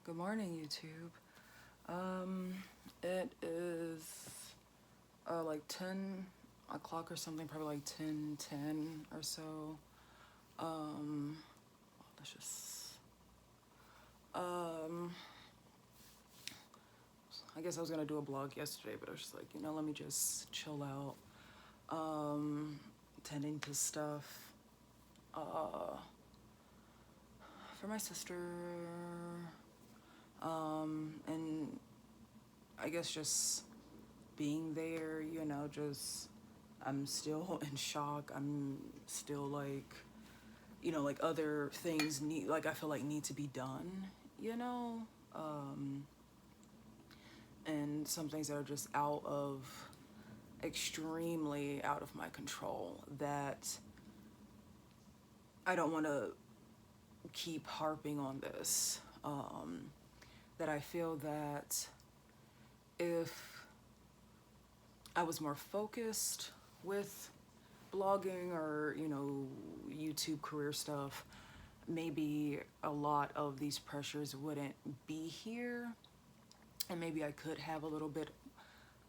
Good morning, YouTube. It is like 10 o'clock or something, probably like 10:10 or so. Um, let's just, um, I guess I was gonna do a blog yesterday, but I was just like, let me just chill out, tending to stuff, uh, for my sister, and I guess just being there, just I'm still in shock. I'm still like, like other things need, like I feel like need to be done, you know? Um, and some things that are just extremely out of my control that I don't want to keep harping on this. That I feel that if I was more focused with blogging or, YouTube career stuff, maybe a lot of these pressures wouldn't be here. And maybe I could have a little bit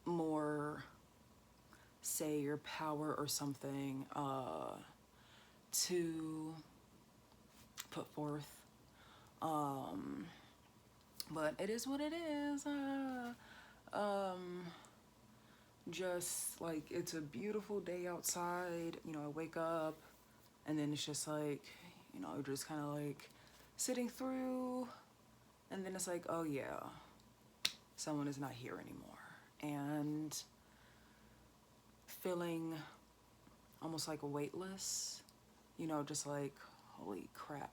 more say or power or something to put forth. But it is what it is. Just like it's a beautiful day outside. I wake up and then it's just like, just kind of like sitting through, and then it's like, oh yeah, someone is not here anymore, and feeling almost like weightless, just like, holy crap,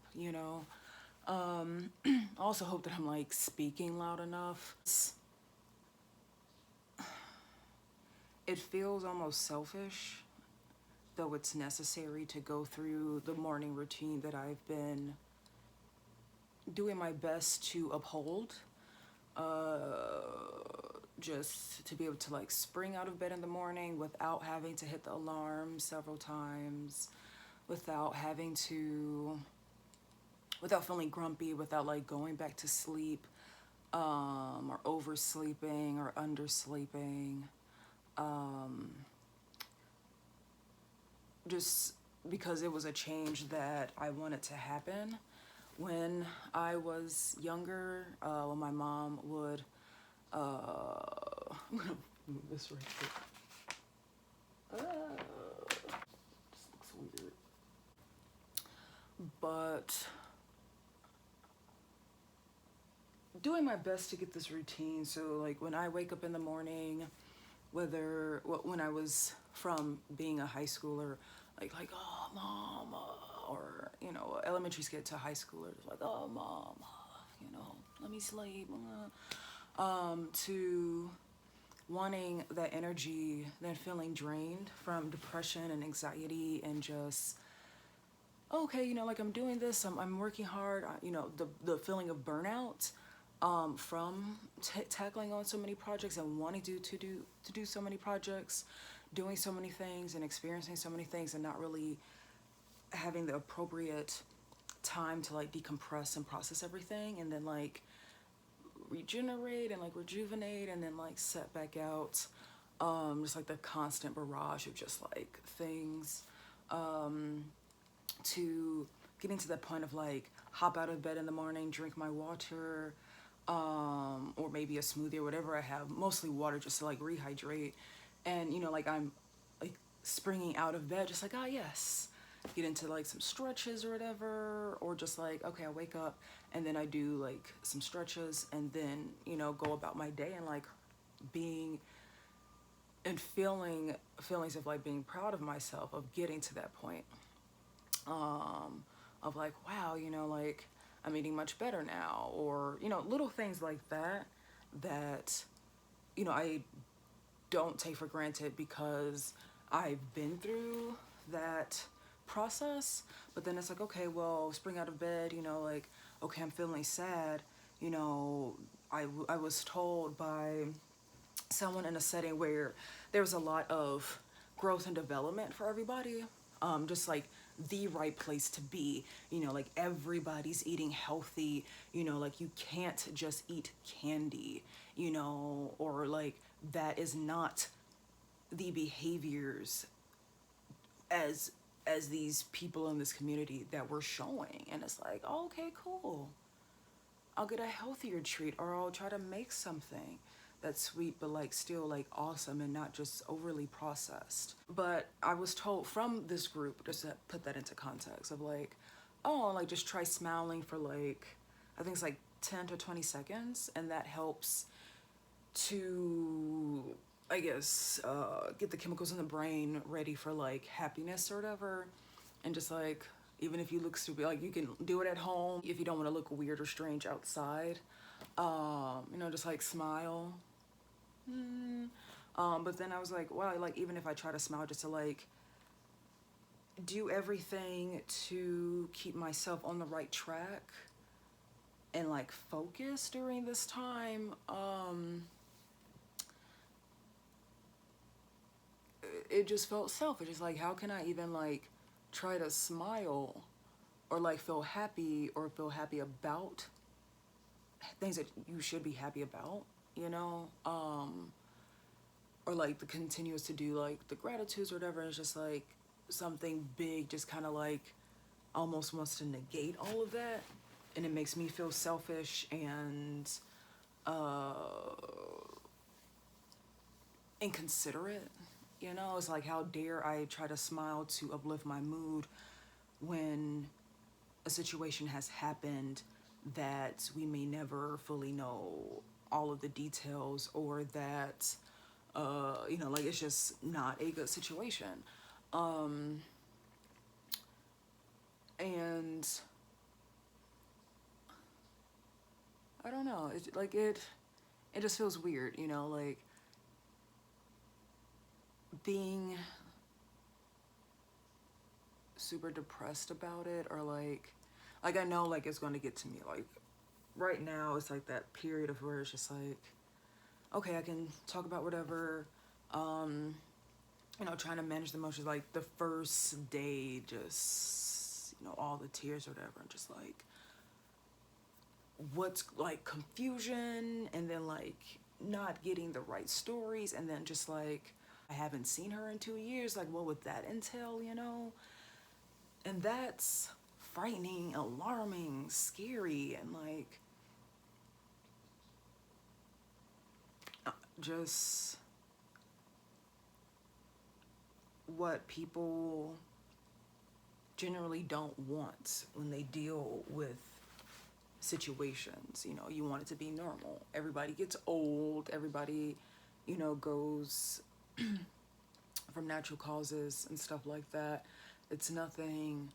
I also hope that I'm like speaking loud enough. It feels almost selfish, though it's necessary to go through the morning routine that I've been doing my best to uphold. Just to be able to like spring out of bed in the morning without having to hit the alarm several times, without feeling grumpy, without like going back to sleep, or oversleeping or undersleeping. Just because it was a change that I wanted to happen when I was younger, when my mom would, I'm gonna move this right quick. This looks weird. But doing my best to get this routine. So like when I wake up in the morning, when I was from being a high schooler, like oh mom, or elementary kid to high schooler, like oh mom, let me sleep, to wanting that energy, then feeling drained from depression and anxiety, and just okay, like I'm doing this, I'm working hard, the feeling of burnout, from tackling on so many projects and wanting to do so many projects, doing so many things and experiencing so many things, and not really having the appropriate time to like decompress and process everything, and then like regenerate and like rejuvenate, and then like set back out. Just like the constant barrage of just like things, to getting to that point of like hop out of bed in the morning, drink my water, or maybe a smoothie or whatever I have, mostly water, just to like rehydrate. And like I'm like springing out of bed, just like, ah, yes, get into like some stretches or whatever, or just like, okay, I wake up and then I do like some stretches, and then go about my day, and like being and feelings of like being proud of myself, of getting to that point, of like, wow, like I'm eating much better now, or little things like that, that I don't take for granted because I've been through that process. But then it's like, okay, well, spring out of bed, like, okay, I'm feeling sad, I was told by someone in a setting where there was a lot of growth and development for everybody, just like the right place to be. Like everybody's eating healthy, like you can't just eat candy, or like that is not the behaviors as these people in this community that we're showing. And it's like, oh, okay, cool, I'll get a healthier treat, or I'll try to make something that's sweet but like still like awesome and not just overly processed. But I was told from this group, just to put that into context, of like, oh, like just try smiling for like, I think it's like 10 to 20 seconds, and that helps to, I guess, get the chemicals in the brain ready for like happiness or whatever. And just like, even if you look stupid, like you can do it at home if you don't want to look weird or strange outside. Just like smile. But then I was like, wow, like even if I try to smile, just to like do everything to keep myself on the right track and like focus during this time, it just felt selfish. It's like, how can I even like try to smile or like feel happy about things that you should be happy about, or like the continuous to do like the gratitudes or whatever. It's just like something big just kind of like almost wants to negate all of that, and it makes me feel selfish and inconsiderate. It's like, how dare I try to smile to uplift my mood when a situation has happened that we may never fully know all of the details, or that like it's just not a good situation. And I don't know, it just feels weird, like being super depressed about it, or like I know like it's going to get to me. Like right now it's like that period of where it's just like, okay, I can talk about whatever, trying to manage the emotions. Like the first day, just all the tears or whatever, and just like what's like confusion, and then like not getting the right stories, and then just like I haven't seen her in 2 years, like what would that entail, and that's frightening, alarming, scary, and like just what people generally don't want when they deal with situations. You want it to be normal. Everybody gets old, everybody goes from natural causes and stuff like that. It's nothing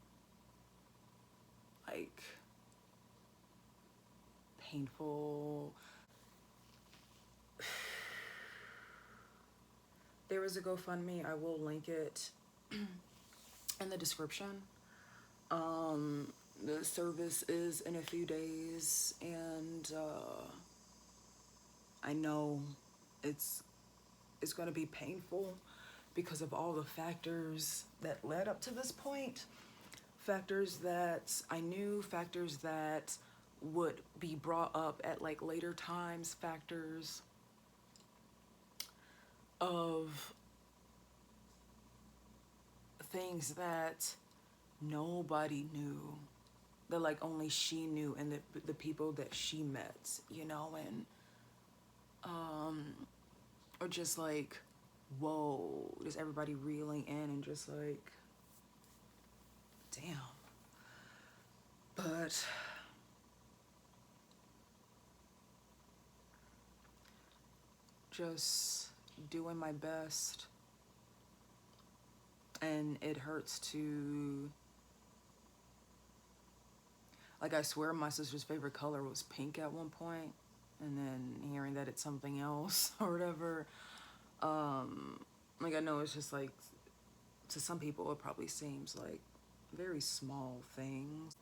like painful. There is a GoFundMe, I will link it in the description. The service is in a few days, and I know it's going to be painful because of all the factors that led up to this point. Factors that I knew, factors that would be brought up at like later times, factors of things that nobody knew, that like only she knew, and the people that she met, and or just like, whoa, just everybody reeling in, and just like, damn. But just doing my best, and it hurts to, like, I swear my sister's favorite color was pink at one point, and then hearing that it's something else or whatever. Like, I know it's just like, to some people it probably seems like very small things.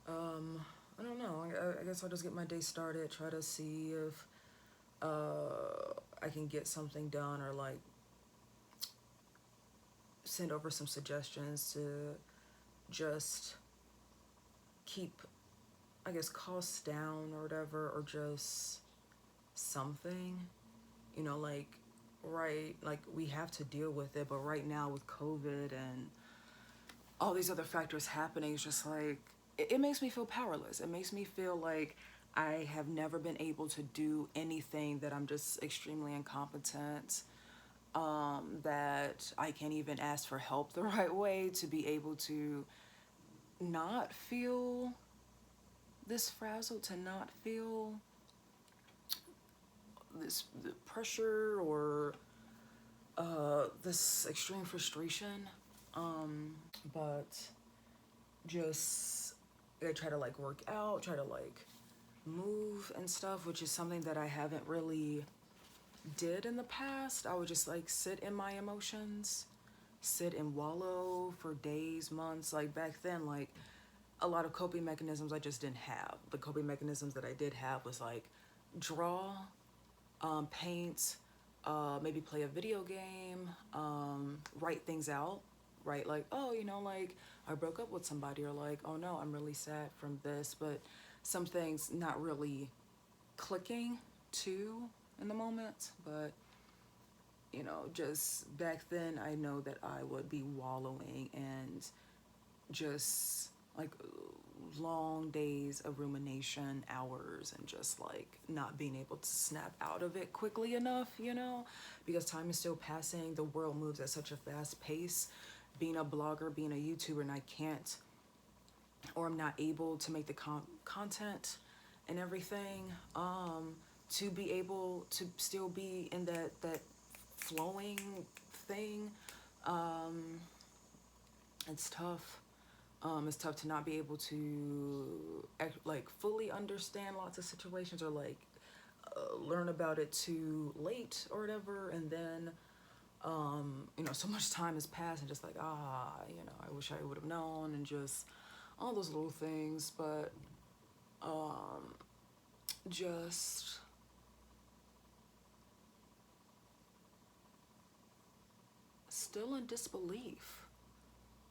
I don't know. I guess I'll just get my day started, try to see if I can get something done, or like send over some suggestions to just keep, I guess, costs down or whatever, or just something, like, right, like we have to deal with it, but right now with COVID and all these other factors happening, it's just like, it makes me feel powerless. It makes me feel like I have never been able to do anything, that I'm just extremely incompetent, that I can't even ask for help the right way to be able to not feel this frazzled, to not feel this the pressure or this extreme frustration. But just I try to like work out, try to like move and stuff, which is something that I haven't really did in the past. I would just like sit in my emotions, sit and wallow for days, months. Like back then, like a lot of coping mechanisms I just didn't have. The coping mechanisms that I did have was like draw, paint, maybe play a video game, write things out, right? Like, oh, like I broke up with somebody, or like, oh no, I'm really sad from this, but some things not really clicking to in the moment. But, just back then, I know that I would be wallowing and just like long days of rumination, hours, and just like not being able to snap out of it quickly enough, because time is still passing. The world moves at such a fast pace. Being a blogger, being a YouTuber, and I can't, or I'm not able to make the content and everything, to be able to still be in that flowing thing. It's tough. It's tough to not be able to like fully understand lots of situations, or like learn about it too late or whatever, and then so much time has passed, and just like, I wish I would have known, and just all those little things. But just still in disbelief,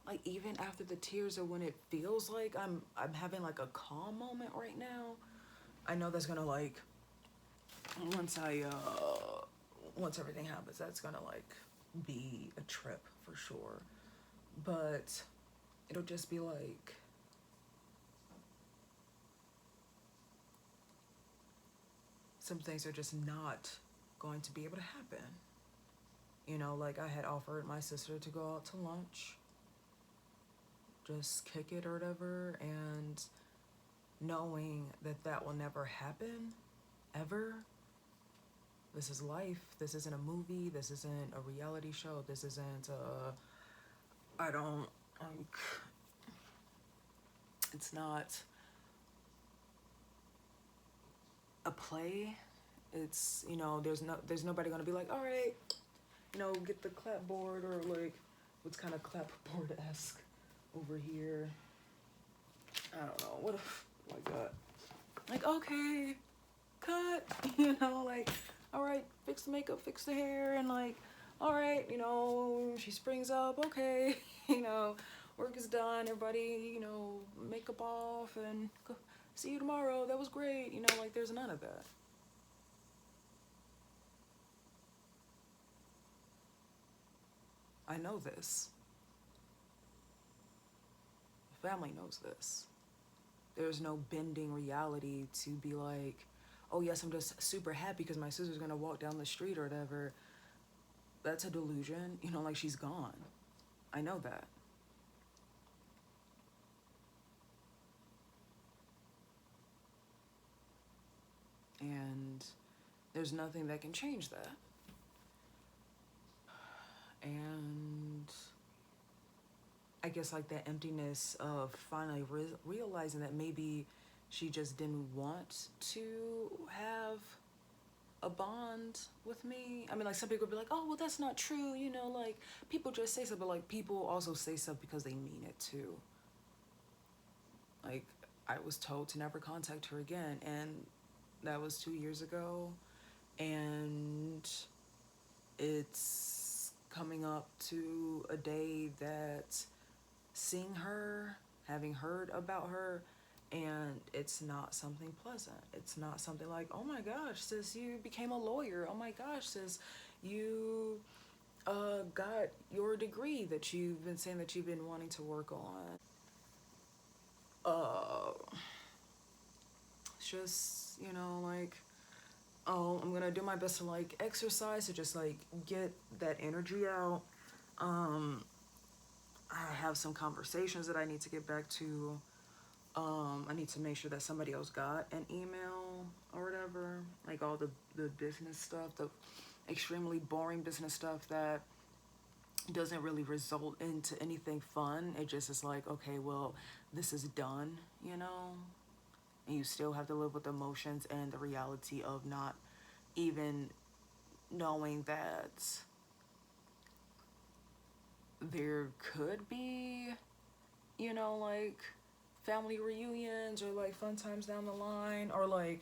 like even after the tears, or when it feels like I'm having like a calm moment right now. I know that's gonna like, once once everything happens, that's gonna like be a trip for sure. But it'll just be like, some things are just not going to be able to happen. Like I had offered my sister to go out to lunch, just kick it or whatever, and knowing that that will never happen, ever. This is life. This isn't a movie. This isn't a reality show. This isn't I don't, like, it's not a play. It's, there's nobody gonna be like, all right, get the clapboard, or like, what's kind of clapboard-esque over here. I don't know, what if, like that. Like, okay, cut, like, all right, fix the makeup, fix the hair, and like, all right, she springs up, okay, work is done, everybody, makeup off, and go, see you tomorrow, that was great, like, there's none of that. I know this. Family knows this. There's no bending reality to be like, oh yes, I'm just super happy because my sister's gonna walk down the street or whatever. That's a delusion, like she's gone. I know that. And there's nothing that can change that. And I guess like that emptiness of finally realizing that maybe she just didn't want to have a bond with me. I mean, like, some people be like, oh, well, that's not true, like, people just say stuff, but like, people also say stuff because they mean it too. Like, I was told to never contact her again, and that was 2 years ago, and it's coming up to a day that seeing her, having heard about her, and it's not something pleasant. It's not something like, oh my gosh, sis, you became a lawyer. Oh my gosh, sis, you got your degree that you've been saying that you've been wanting to work on. Uh, it's just, like, oh, I'm gonna do my best to like exercise to just like get that energy out. Um, I have some conversations that I need to get back to. I need to make sure that somebody else got an email or whatever, like all the business stuff, the extremely boring business stuff that doesn't really result into anything fun. It just is like, okay, well, this is done, and you still have to live with the emotions and the reality of not even knowing that there could be, like family reunions or like fun times down the line, or like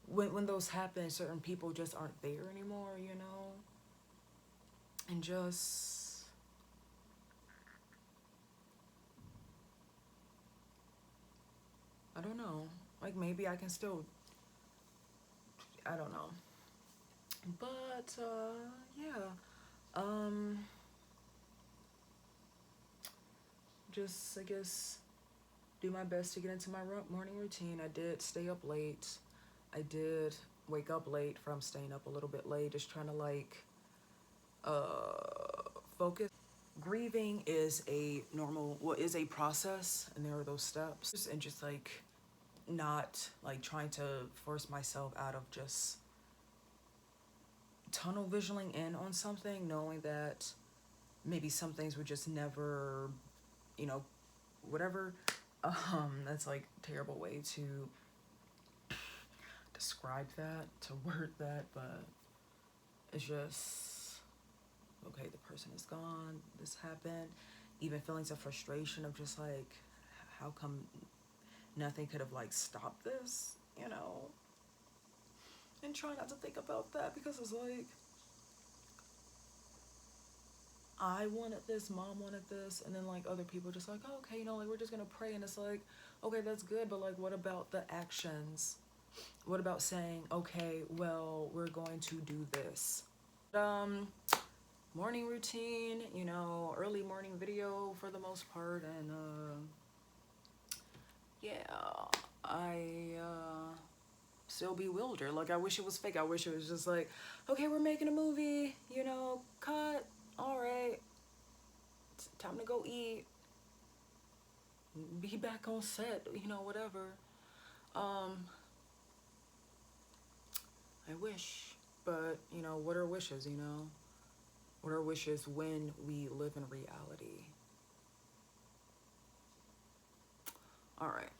when those happen, certain people just aren't there anymore, and just, I don't know, like maybe I can still, I don't know, but yeah, um, just I guess do my best to get into my morning routine. I did stay up late. I did wake up late from staying up a little bit late, just trying to like focus. Grieving is a normal, well, is a process, and there are those steps, and just like not like trying to force myself out of just tunnel visioning in on something, knowing that maybe some things would just never, you know, whatever. That's like a terrible way to describe that, to word that, but it's just, okay, the person is gone, this happened. Even feelings of frustration of just like, how come nothing could have like stopped this, and try not to think about that, because it's like, I wanted this, mom wanted this, and then like other people just like, oh, okay, like we're just gonna pray, and it's like, okay, that's good, but like what about the actions? What about saying, okay, well, we're going to do this? Um, Morning routine, early morning video for the most part, and yeah, I still bewildered. Like, I wish it was fake. I wish it was just like, okay, we're making a movie, cut, all right, it's time to go eat, be back on set, whatever. Um, I wish, but what are wishes? What are wishes when we live in reality? All right.